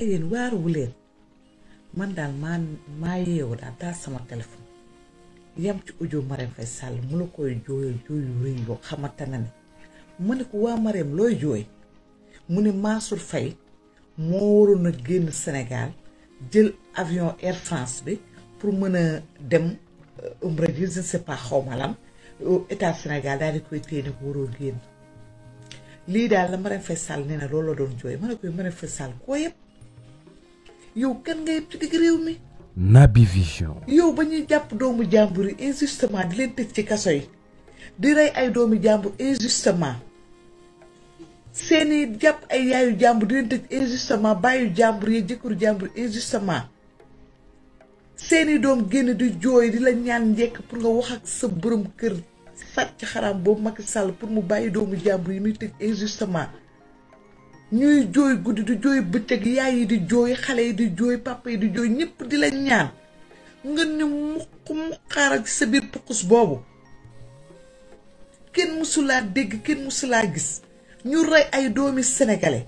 waaye yéen waaruwu leen man daal maa yeewu daal taal sama téléphone yam ci audio Marème Faye Sall mu la koy jooyoo jooyu rëy yoo xamante na ne mu ne ko waa Marème looy jooy mu ne Mansour Faye moo waroon a génn Sénégal jël avion Air France bi pour mën a dem umra ji je ne sais pas xaw ma lan état Sénégal daal di koy téye ne ko waroo génn lii daal la Marème Faye Sall nee na loolu la doon jooy ma ne koy Marème Faye Sall koo yëpp yow kan nga yëpp ci digg réew mi. Naby Vision. yow ba ñuy jàpp doomu jàmbur yi injustement di leen tëj ci kaso yi di rey ay doomu jàmbur injustement seeni jàpp ay yaayu jàmbur di leen tëj injustement bàyyu jàmbur yi jëkkëru jàmbur injustement seeni doom génn di jooy di la ñaan njekk pour nga wax ak sa borom kër sàcc xaram boobu Macky Sall pour mu bàyyi doomu jàmbur yi muy tëj injustement ñuy jooy guddi di jooy bëccëg yaay yi di jooy xale yi di jooy papa yi di jooy ñëpp di la ñaan nga ne muqaaral ci sa biir pukus boobu kenn mësulaa dégg kenn mësulaa gis ñu rey ay doomi sénégalais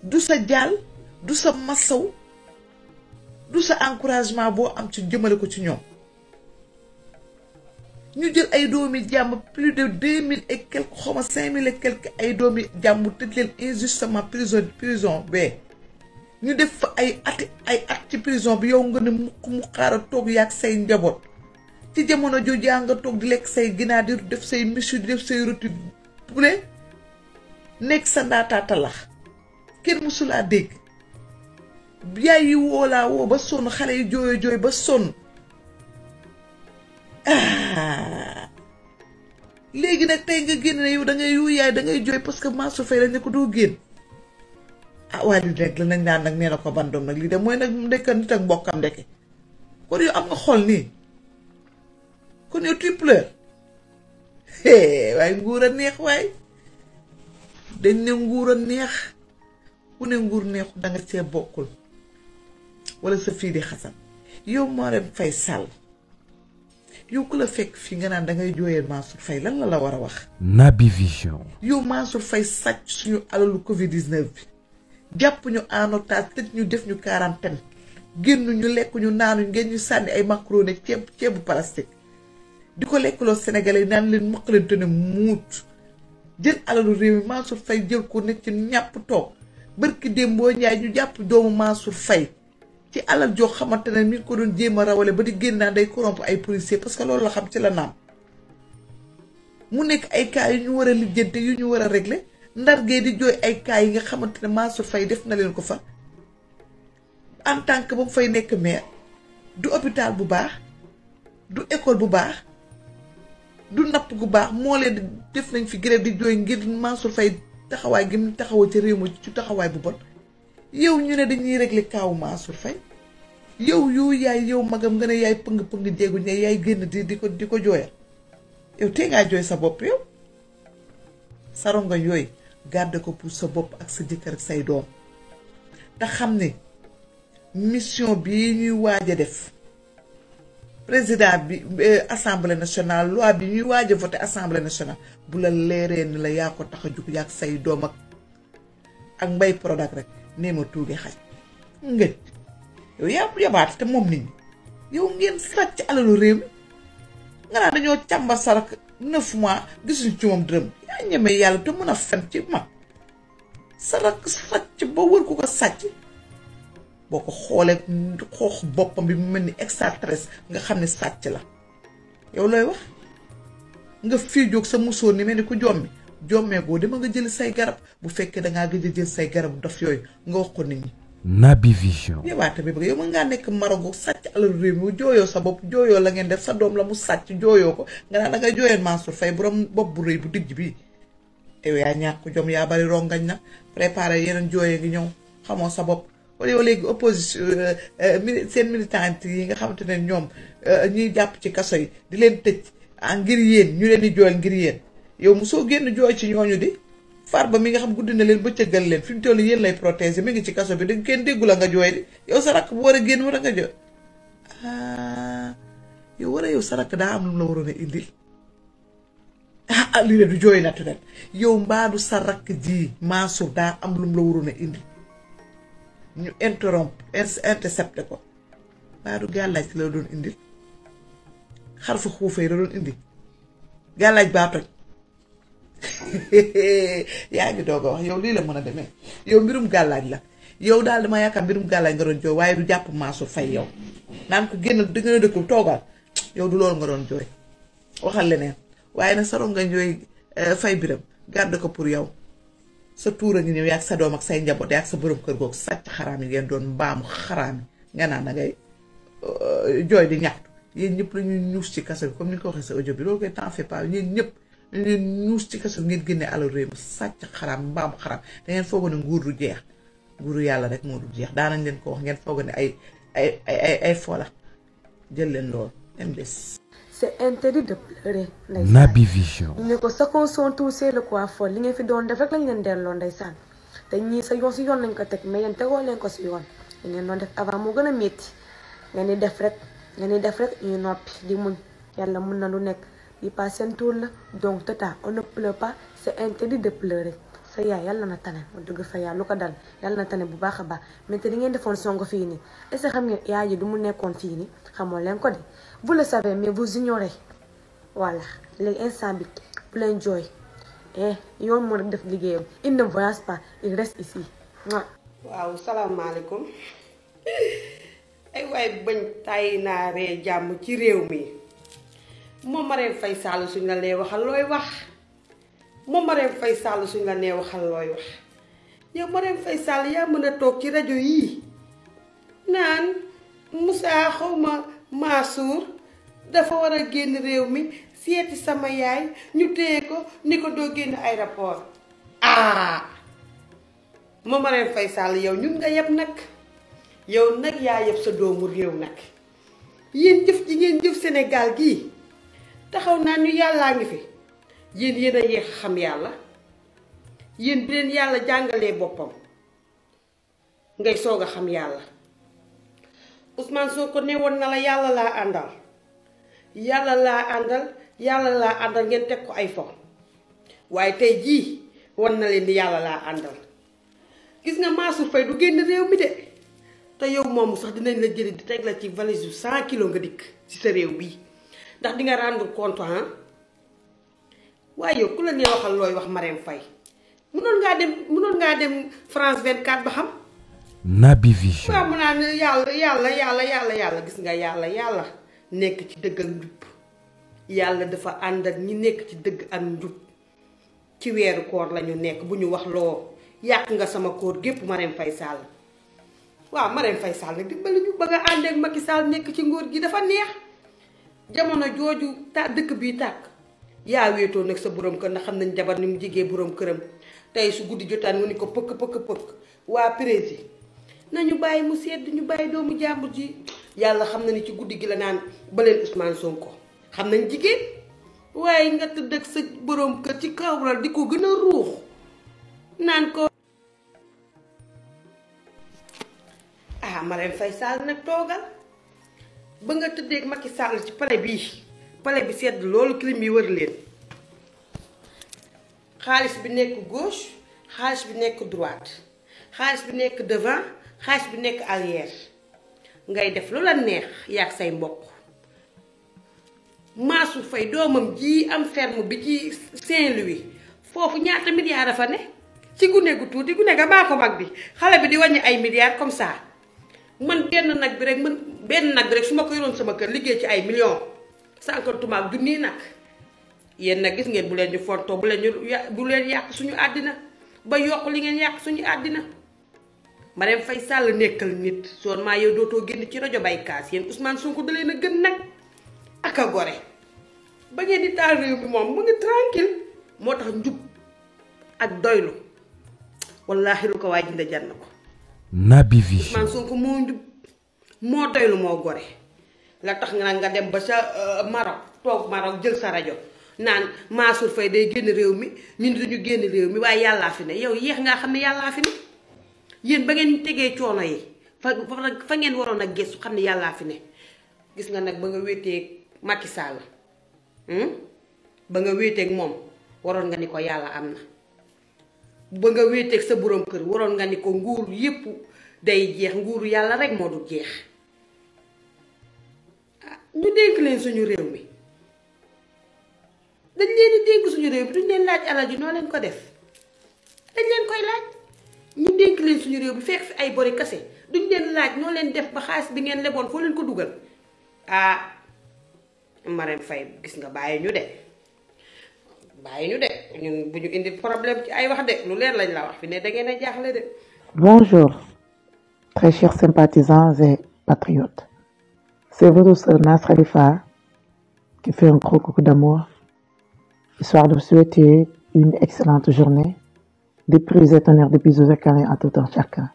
du sa jaal du sa masaw du sa encouragement boo am ci jëmale ko ci ñoom ñu jël ay doomi jàmm plus de 2000 et quelques xawma 5000 et quelques ay doomi jàmm tëj leen injustement prison bee ñu def fa ay at ci prison bi yow nga ne mu xaaral toog yaag say njaboot ci jamono jooju yaa nga toog di lekk say ginaar di def say michu di def say rôti poulet nekk sa ndaataata lax kenn mësulaa dégg yaay yi woolaa woo ba sonn xale yi jooyo jooy ba sonn léegi nag tey nga génn ne yow da ngay yu yaay da ngay jooy parce que Mansour Faye lañ ne ko doo génn waaye li nekk la nañ naan nag nee na ko bandoom nag lii de mooy nag ndekka nit ak mbokkam ndeke kon yow am nga xol nii kon yow tu pleures waaye nguur a neex waaye dañ ne nguur a neex ku ne nguur neexu danga see bokkul wala sa fii di xasan yow Marème Faye Sall yow ku la fekk fii nga naan dangay jooyee Mansour Faye lan la war a wax. Naby Vision. yow Mansour Faye sàcc suñu alalu Covid 19 bi jàpp ñu en otage tëj ñu def ñu quarantaine génn ñu lekk ñu naanu ngeen ñu sànni ay macaroni ceebu plastique di ko lekkaloo Sénégalais yi naan leen mokkalante ne muut jël alalu réew mi Mansour Faye jël ko nekk ci ñàpp toog barki démboo Njaay ñu jàpp doomu Mansour Faye ci alal joo xamante ne mi ngi ko doon jéem a rawale ba di génn naan day corrompre ay policiers parce que loolu la xam ci la naam mu nekk ay cas yu ñu war a lijjante yu ñu war a régler ndar gee di jooy ay cas yi nga xamante ne Mansour Faye def na leen ko fa en tant que ba mu fay nekk maire du hôpital bu baax du école bu baax du napp gu baax moo leen def nañ fi grève di jooy ngir Mansour Faye taxawaay gi mu taxawoo ci réew mi ci taxawaay bu bon yow ñu ne dañuy régler kaawu Mansour Faye yow yaay yow magam nga ne yaay pëng jéegu ne yaay génn di ko jooyal yow tee ngaa jooy sa bopp yow sa ronga yooyu garde ko pour sa bopp ak sa jëkkër ak say doom te xam ne mission bii ñuy waaj a def président bi assemblée nationale loi bi ñuy waaj a voté assemblée nationale bu la leeree ni la yaa ko tax a jug yaa ak say doom ak mbay Prodac rek nee ma tuugi xaj ngëj yow yaa yabaate te moom nit ñi yow ngeen sàcc alalu réew mi nga naan dañoo càmbar sarak 9 mois gisuñ ci moom dërëm yaa ñeme yàlla te mën a fen ci mag sarak sàcc ba wër ku ko sàcc boo ko xoolee xoox boppam bi mu mel ni extraterrestre nga xam ne sàcc la yow looy wax nga fii jóg sa musóor ni mel ni ku jommi jommeegoo dama nga jël say garab bu fekkee dangaa gëj a jël say garab dof yooyu nga wax ko nit ñi. Naby Vision. yowaate bi bëgg yow mën ngaa nekk Maroc sàcc alalu réew mi jooyoo sa bopp jooyoo la ngeen def sa doom la mu sàcc jooyoo ko nga naan dangay jooyeen Mansour Faye borom bopp bu rëy bu dijj bii yow yaa ñàkk jom yaa bari rongañ na préparé yeneen jooyee ngi ñëw xamoo sa bopp wala yow léegi opposition seen militant yi nga xamante ne ñoom ñuy jàpp ci kaso yi di leen tëj ngir yéen ñu leen di jooyal ngir yéen yow mosoo génn jooy ci ñooñu di Farba mi nga xam guddi na leen bëccëgal leen fi mu toll yéen lay protéger mi ngi ci kaso bi da kenn déggu la nga jooy di yow sa rakk bu war a génn war a nga jooy yow war a yow sa rakk daa am lu mu la waroon a indil lii de du jooy naturel yow mbaadu sa rakk ji Mansour daa am lu mu la waroon a indil ñu intercepté ko baa du gàllaaj la doon indil xar fa xuufee la doon indi gàllaaj baa toj yaa ngi doog a wax yow lii la mën a demee yow mbirum gàllaaj la yow daal dama yaakaar mbirum gàllaaj nga doon jooy waaye du jàpp Mansour Faye yow naan ko génn da nga dëkk toogal yow du loolu nga doon jooy waxal leneen waaye nag sa ronga jooy Faye Biram garde ko pour yow sa tuur a ngi ñëw yaag sa doom ak say njaboot yaag sa borom kër googu sàcc xaraam yi ngeen doon mbaamu xaraam yi nga naan da ngay jooy di ñaxtu yéen ñëpp la ñuy ñuus ci kaso bi comme ni nga ko waxee sa audio bi loolu koy t'en fais pas yéen ñëpp ñu leen ñuus ci kaso bi ngeen génnee alal réew mi sàcc xaraam mbaamu xaraam da ngeen foog ne nguur du jeex nguuru yàlla rek moo du jeex daanañ leen ko wax ngeen foog ne ay fola jël leen loolu dem des. C'est interdit de pleurer. Naby Vision. ñu ne ko sa qu'on sont tous c'est le coiffeur li ngeen fi doon def rek lañ leen delloo ndeysaan te ñii sa yoon si yoon lañ ko teg mais yéen tegoo leen ko si yoon li ngeen doon def avant moo gën a métti ngeen di def rek ñuy noppi di muñ yàlla mun na lu nekk yi pas seen tour la donc tata on ne pleure pas c'est interdit de pleurer sa yaay yàlla na tane ma dëgg fa yaay lu ko dal yàlla na tane bu baax a baax mais te li ngeen defoon songo fii nii est-ce que xam ngeen yaay ji du mu nekkoon fii nii xamoo leen ko de vous le savez mais vous ignorez voilà léegi instant bi bu leen jooy yoon moo def liggéeyam il ne voyage pas il reste ici waaw salaamaaleykum ay waay bañ tàyyi naa ree jàmm ci réew mi moom Marème Faye Sall suñ la nee waxal looy wax moom Marème Faye Sall suñ la nee waxal looy wax yow Marème Faye Sall yaa mën a toog ci rajo yii naan Moussa xawma Mansour dafa war a génn réew mi seeti sama yaay ñu téye ko ni ko doo génn aéroport moom Marème Faye Sall yow ñun nga yeb nag yow nag yaa yeb sa doomu réew nag yéen jëf ji ngeen jëf Sénégal gii taxaw naa ñu yàllaa ngi fi yéen a yéex xam yàlla yéen bi leen yàlla jàngalee boppam ngay soog a xam yàlla Ousmane Sonko ne woon na la yàlla laa àndal yàlla laa àndal ngeen teg ko ay fo waaye tey jii wan na leen ni yàlla laa àndal gis nga Mansour Faye du génn réew mi de te yow moomu sax dinañ la jëli di teg la ci valise yu 100 kilos nga dikk ci sa réew bii ndax di nga rendre compte waaye yow ku la nee waxal looy wax Marème Faye mënoon ngaa dem France 24 ba xam. Naby Vision. waaw mu naan yàlla gis nga yàlla nekk ci dëgg ak njub yàlla dafa ànd ak ñi nekk ci dëgg ak njub ci weeru koor lañu nekk bu ñu wax loo yàq nga sama koor gépp Marème Faye Sall waaw Marème Faye Sall nag dimbali ñu ba nga ànd ak Macky Sall nekk ci nguur gi dafa neex jamono jooju dëkk bii tàkk yaa wéetoo nag sa borom kër ndax xam nañ jabar ni mu jigee borom këram tey su guddi jotaan nga ni ko pëkk waa président nañu bàyyi mu sedd ñu bàyyi doomu jàmbur ji yàlla xam na ni ci guddi gi la naan baleen Ousmane Sonko xam nañ jigéen waaye nga tëdd ak sa borom kër ci kawral di ko gën a ruux naan ko Marème Faye Sall nag toogal ba nga tëddee ak Macky Sall ci palais bi sedd loolu clim yi wër leen xaalis bi nekk gauche xaalis bi nekk droite xaalis bi nekk devant xaalis bi nekk arrière ngay def lu la neex yaag say mbokk Mansour Faye doomam ji am ferme bi ci Saint-Louis foofu ñaata milliards dafa ne ci gune gu tuuti gune ga baa ko mag bi xale bi di wàññi ay milliards comme ça man benn nag bi rek su ma ko yoroon sama kër liggéey ci ay millions sànkantuma ak junni nag yéen nag gis ngeen bu leen ñu fontoo bu leen yàq suñu àddina ba yokk li ngeen yàq suñu àddina Marème Faye Sall nekkal nit soon maa yow dootoo génn ci rajo bay kaas yéen Ousmane Sonko da leen a gën nag ak a gore ba ngeen di taal réew bi moom mu ngi tranquille moo tax njub ak doylu wallaahi lu ko waay jënd jar na ko Naby Vision. Ousmane Sonko moo njub moo doylu moo gore la tax nga dem ba sa Maroc toog Maroc jël sa rajo naan Mansour Faye day génn réew mi ñun duñu génn réew mi waaye yàllaa fi ne yow yéex ngaa xam ne yàllaa fi ne yéen ba ngeen tegee coono yi fa ngeen waroon a gëstu xam ne yàllaa fi ne gis nga nag ba nga wéetee Macky Sall ba nga wéeteeg moom waroon nga ni ko yàlla am na ba nga wéeteeg sa borom kër waroon nga ni ko nguur yépp day jeex nguuru yàlla rek moo du jeex ñu dénk leen suñu réew mi dañ leen di dénk suñu réew mi duñ leen laaj alal ji noo leen ko def dañ leen koy laaj ñu dénk leen suñu réew bi fekk fi ay bori kase duñ leen laaj noo leen def ba xaalis bi ngeen leboon foo leen ko dugal Marème Faye gis nga bàyyi ñu de ñun bu ñu indi problème ci ay wax de lu leer lañ la wax fi ne da ngeen a jaaxle de. Bonjour, très chers sympathisants et patriotes. C'est votre sœur Nas Khalifa qui fait un gros coucou d'amour, histoire de vous souhaiter une excellente journée, des prises et tonnerres de bisous et câlins à tout un chacun.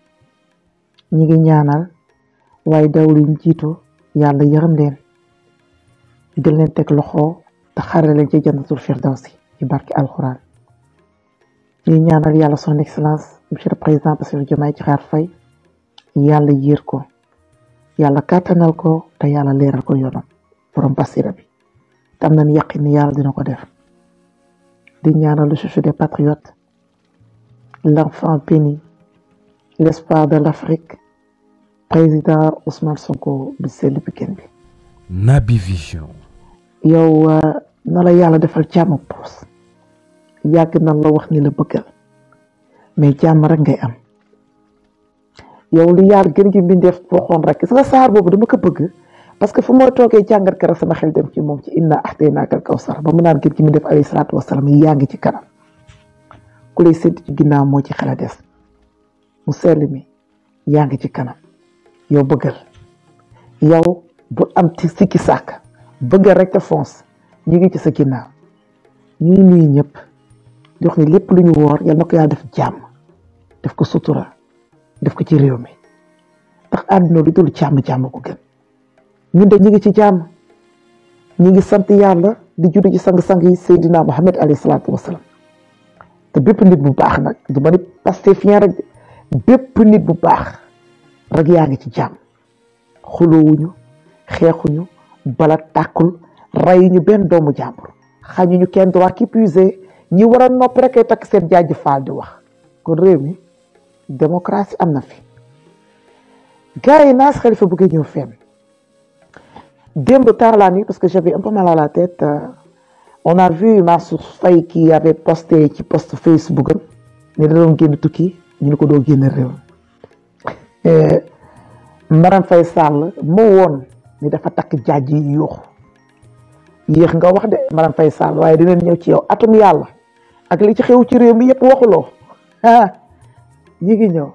ñi ngi ñaanal waaye dawlu ñu jiitu yàlla yërëm leen gën leen teg loxo te xare leen ci jannatul firdawsi ci barki alxuraan ñi ñaanal yàlla son excellence monsieur le président Bassirou Diomaye Diakhar Faye yàlla yiir ko yàlla kàttanal ko te yàlla leeral ko yoonam borom basira bi te am nañ yaqin ni yàlla dina ko def di ñaanal le chouchou des patriotes l'enfant béni l'espoir de l'Afrique président Ousmane Sonko bi sell Pikine bi Naby Vision. yow na la yàlla defal jàmm poos yàgg na la wax ni la bëggal mais jàmm rek ngay am yow li yàlla gën gi mbindeef waxoon rek gis nga saar boobu dama ko bëgg parce que fu ma toogee jàngat kara sama xel dem ci moom ci inna ahtaynakal kawsar ba mu naan gën gi mbindeef alayhi salaatu wasalaam yaa ngi ci kanam ku lay sént ci ginnaaw moo ci xel a des mu sell mi yaa ngi ci kanam yow bëggal yow bu am ci sikki sàkk bëggal rek te fonce ñi ngi ci sa ginnaaw ñu ngi nuyu ñëpp di wax ni lépp lu ñu woor yal na ko yàlla def jàmm def ko sutura def ko ci réew mi ndax àdduna lu dul jàmm ko gën ñun de ñi ngi ci jàmm ñi ngi sant yàlla di julli ci sang-sang yi Seydina Muhammad alayhi salaatu wasalaam te bépp nit bu baax nag du ma ni Pastefien rek bépp nit bu baax rek yaa ngi ci jàmm xuloowuñu xeexuñu bala tàkkul rayuñu benn doomu jàmbur xañuñu kenn droit qui puisé ñi war a nopp rek ay takk seen jaaji faal di wax kon réew mi démocratie am na fi gars yi Nas Khalifa bëggee ñëw fenn démb tard la nuit parce que j'avais un peu mal à la tête on a vu Mansour Faye qui avait posté ci post Facebook ne da doon génn tukki ñu ne ko doo génn réew Marème Faye Sall moo woon ni dafa takk jaaj yi yuuxu yéex nga wax de Marème Faye Sall waaye dinañ ñëw ci yow atum yàlla ak li ci xew ci réew mi yëpp waxuloo ñi ngi ñëw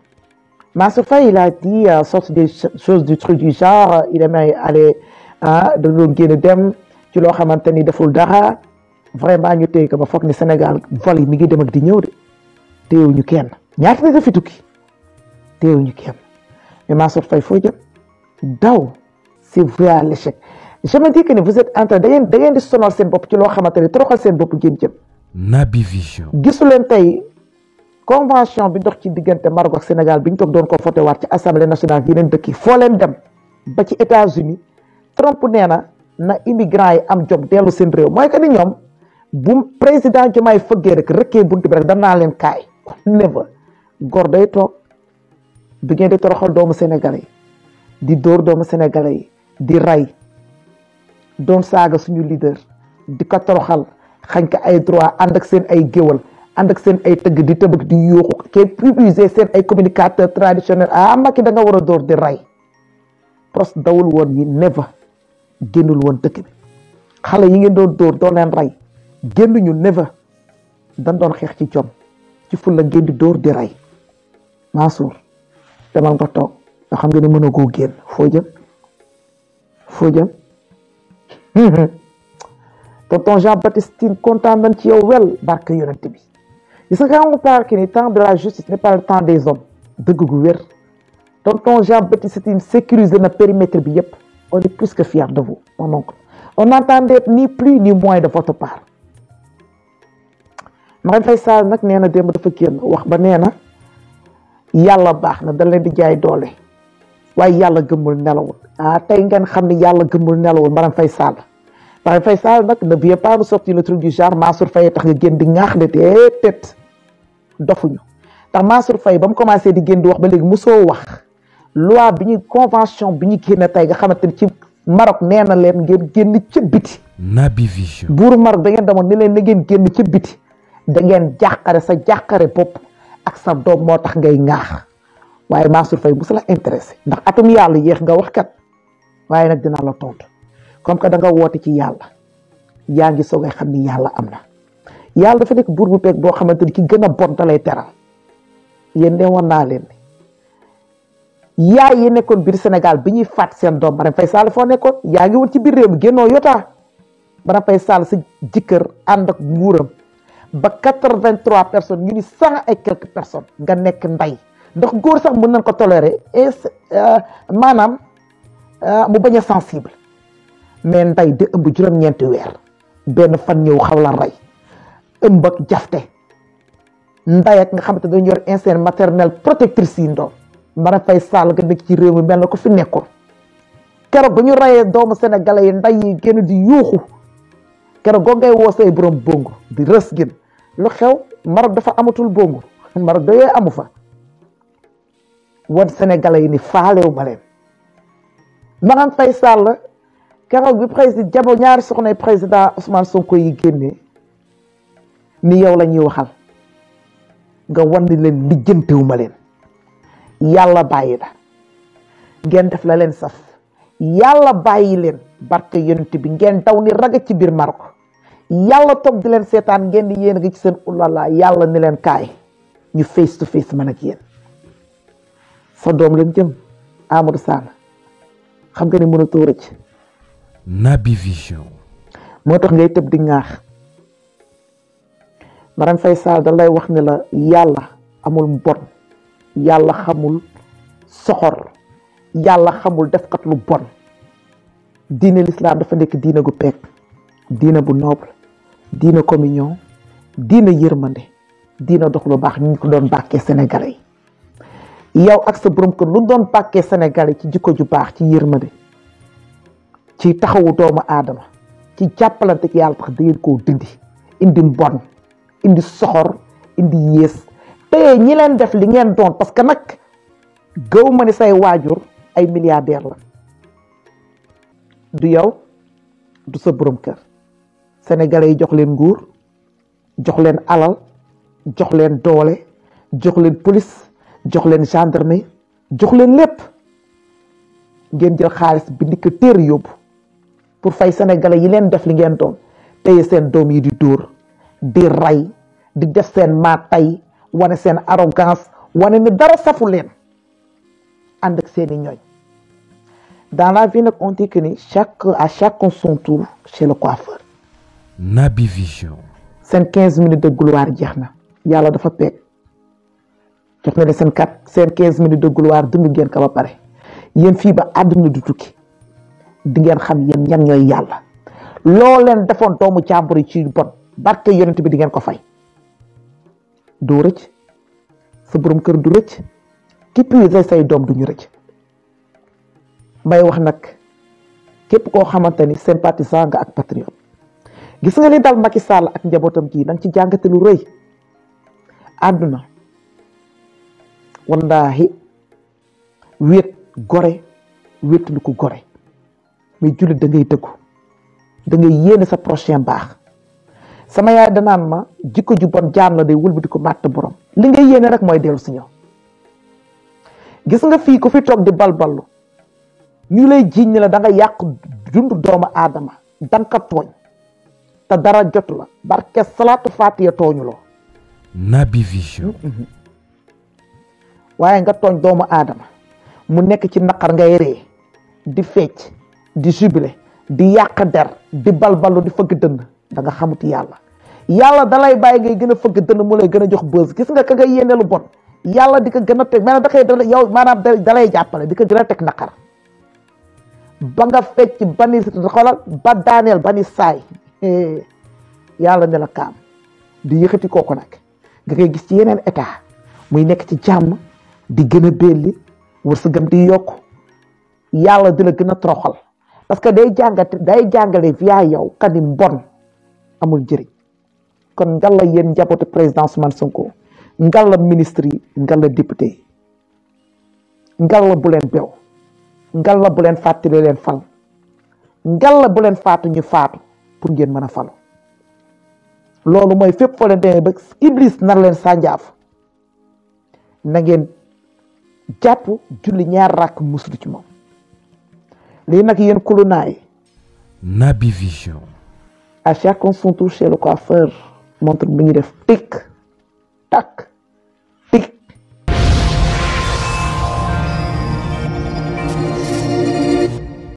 Mansour Faye il a dit sorte des choses du truc du genre il aimait aller da doon génn dem ci loo xamante ni deful dara vraiment ñu téye ko ba foog ni Sénégal vol yi mi ngi dem ak di ñëw de téyewuñu kenn ñaata nit a fi tukki téyewuñu kenn mais Mansour Faye foo jëm daw c'est voué à l'échec je me dis que vous êtes en train da ngeen di sonal seen bopp ci loo xamante ni toroxal seen bopp ngeen jëm. Naby Vision. gisu leen tey convention bi dox ci diggante Maroc ak Sénégal bi ñu toog doon ko voté waat ci assemblée nationale yeneen dëkk yi foo leen dem ba ci États-Unis Trump nee na immigrants yi am jom dellu seen réew mooy que ni ñoom bu président Diomaye fëggee rek rëkkee buntu bi rek danaa leen kaay never góor day toog bi ngeen di toroxal doomu sénégalais yi di dóor doomu sénégalais yi di rey doon saaga suñu leader di ko toroxal xañ ko ay droit ànd ak seen ay géwal ànd ak seen ay tëgg di tëbëg di yuuxu kay publier seen ay communicateur traditionnel Macky da nga war a dóor di rey pros dawul woon yi never génnul woon dëkk bi xale yi ngeen doon dóor doo leen rey génnuñu never dañ doon xeex ci jom ci fulla ngeen di dóor di rey Mansour demal nga toog nga xam nga ne mën a goo génn foo jëm tonton Jean-Baptiste Tine kontaan nañ ci yow wel barke yonent bi gis nga on parle que ni temps de la justice n'est pas le temps des hommes dëgg gu wér tonton Jean-Baptiste Tine sécuriser na périmètre bi yëpp on est plus que fiers de vous mon oncle on n'entendait ni plus ni moins de votre part Marème Faye Sall nag nee na démb dafa génn wax ba nee na yàlla baax na da leen di jaay doole waaye yàlla gëmmul nelawul tey ngeen xam ne yàlla gëmmul nelawul Marème Faye Sall nag ne vient pas nous sortir le truc du genre Mansour Faye tax nga génn di ŋaax de déedéet dofuñu ndax Mansour Faye ba mu commencé di génn di wax ba léegi mosoo wax loi bi ñu convention bi ñu génne tey nga xamante ni ci Maroc nee na leen ngeen génn ci biti. Naby Vision. buuru Maroc da ngeen demoon ni leen na ngeen génn ci biti da ngeen jàqare sa jàqare bopp ak sa doom moo tax ngay ŋaax waaye Mansour Faye musu la intéressé ndax atum yàlla yéex nga wax kat waaye nag dinaa la tontu comme que da nga woote ci yàlla yaa ngi soogay xam ni yàlla am na yàlla dafa nekk buur bu peeg boo xamante ni ki gën a bon da lay teral yéen de woon naa leen yaay yi nekkoon biir Sénégal bi ñuy faat seen doom Marème Faye Sall foo nekkoon yaa ngi woon ci biir réew mi génnoo yotaa Marème Faye Sall sa jëkkër ànd ak nguuram ba 83 personnes ñu ni 100 et quelques personnes nga nekk nday ndax góor sax mën nañ ko tolérer maanaam mu bañ a sensible mais nday di ëmb juróom-ñeenti weer benn fan ñëw xaw la rey ëmb ak jafte nday ak nga xamante dañu yor instinct maternel protectrice yi ndoom Marème Faye Sall nga nekk ci réew mi mel na ko fi nekkoon keroog ba ñu reyee doomu sénégalais yi nday yi génn di yuuxu keroog goo ngay woo say borom bongo di rës gën lu xew Maroc dafa amatul bongo Maroc da yooyu amu fa wan sénégalais yi ni faalewu ma leen Marème Faye Sall keroog bi président jabo ñaari soxnay président Ousmane Sonko yi génnee ni yow la ñuy waxal nga wan ni leen lijjantewu ma leen yàlla bàyyi la ngeen def la leen saf yàlla bàyyi leen barke yonent bi ngeen daw ni raga ci biir Maroc yàlla toog di leen seetaan ngeen di yéen a ngi ci seen ulala yàlla ni leen kaay ñu face to face man ak yéen sa doom leen jëm Amadou Sall xam nga ni mënatoo rëcc. Naby Vision. moo tax ngay tëb di ŋaax Marème Faye Sall da lay wax ne la yàlla amul mbon yàlla xamul soxor yàlla xamul defkat lu bon diine l'islam dafa nekk diine gu peeg diine bu noble diine communion diine yërmande diine dox lu baax ñu ko doon bàkkee sénégalais yi yow ak sa borom kër lu doon bàkkee sénégalais ci jikko ju baax ci yërmande ci taxawu doomu aadama ci jàppalante ki yàlla tax da ngeen koo dindi indi mbon indi soxor indi yées te ñi leen def li ngeen doon parce que nag gëw ma ni say waajur ay milliardaire la du yow du sa borom kër sénégalais yi jox leen nguur jox leen alal jox leen doole jox leen police jox leen gendarmerie jox leen lépp ngeen jël xaalis bi ndi ko téer yóbbu pour fay sénégalais yi leen def li ngeen doon téye seen doom yi di dóor di rey di def seen maa tay wane seen arrogance wane ni dara safu leen ànd ak seeni ñooñ dans la vie nag on dit que ni à chacun son tour chez le coiffeur. Naby Vision. seen 15 minutes de gloire jeex na yàlla dafa peeg jox na ne seen 15 minutes de gloire dund ngeen ko ba pare yéen fii ba àdduna du tukki di ngeen xam yéen ñan ñooy yàlla loo leen defoon doomu jàmbur yi ci bon barke yonent bi di ngeen ko fay. doo rëcc sa borom kër du rëcc ki puise say doom duñu rëcc may wax nag képp koo xamante ni sympathisant nga ak patriote gis nga li dal Macky Sall ak njabootam kii nang ci jàngate lu rëy àdduna wallaahi wéet gore wéet lu ko gore mais jullit da ngay dëggu da ngay yéene sa prochain baax sama yaay danaan ma jikko ju bon jaan la day wëlbati ko màtt borom li ngay yéene rek mooy dellu si ñëw gis nga fii ku fi toog di balballu ñu lay jiiñ ne la da nga yàq dund doomu aadama danka tooñ te dara jotu la barke salaatu fatiya tooñu loo Naby Vision. waaye nga tooñ doomu aadama mu nekk ci naqar ngay ree di fecc di jubile di yàq der di balballu di fëgg dënn da nga xamut yàlla yàlla dalay bàyyi ngay gën a fëgg dënn mu lay gën a jox bës gis nga ka nga yéene lu bon yàlla di ko gën a teg maanaam da koy yow maanaam dalay jàppale di ko gën a teg naqar ba nga fecc bani xoolal ba daaneel bani saay yàlla ne la kaam di yëkkati kooku nag nga koy gis ci yeneen état muy nekk ci jàmm di gën a belli wërsëgam di yokk yàlla di la gën a toroxal parce que day jàngale via yow kani mbon amul njëriñ kon ngalla yéen njabootu président Ousmane Sonko ngalla ministre yi ngalla député yi ngalla bu leen bew ngalla bu leen fàttali leen fal ngalla bu leen faatu ñu faatu pour ngeen mën a falu loolu mooy fépp foo leen demee ba iblis nar leen sànjaaf na ngeen jàpp julli ñaar rakk muslu ci moom lii nag yéen kulunaay Naby Vision. à chacun son tour chez le coiffeur montre bi ngi def tic tac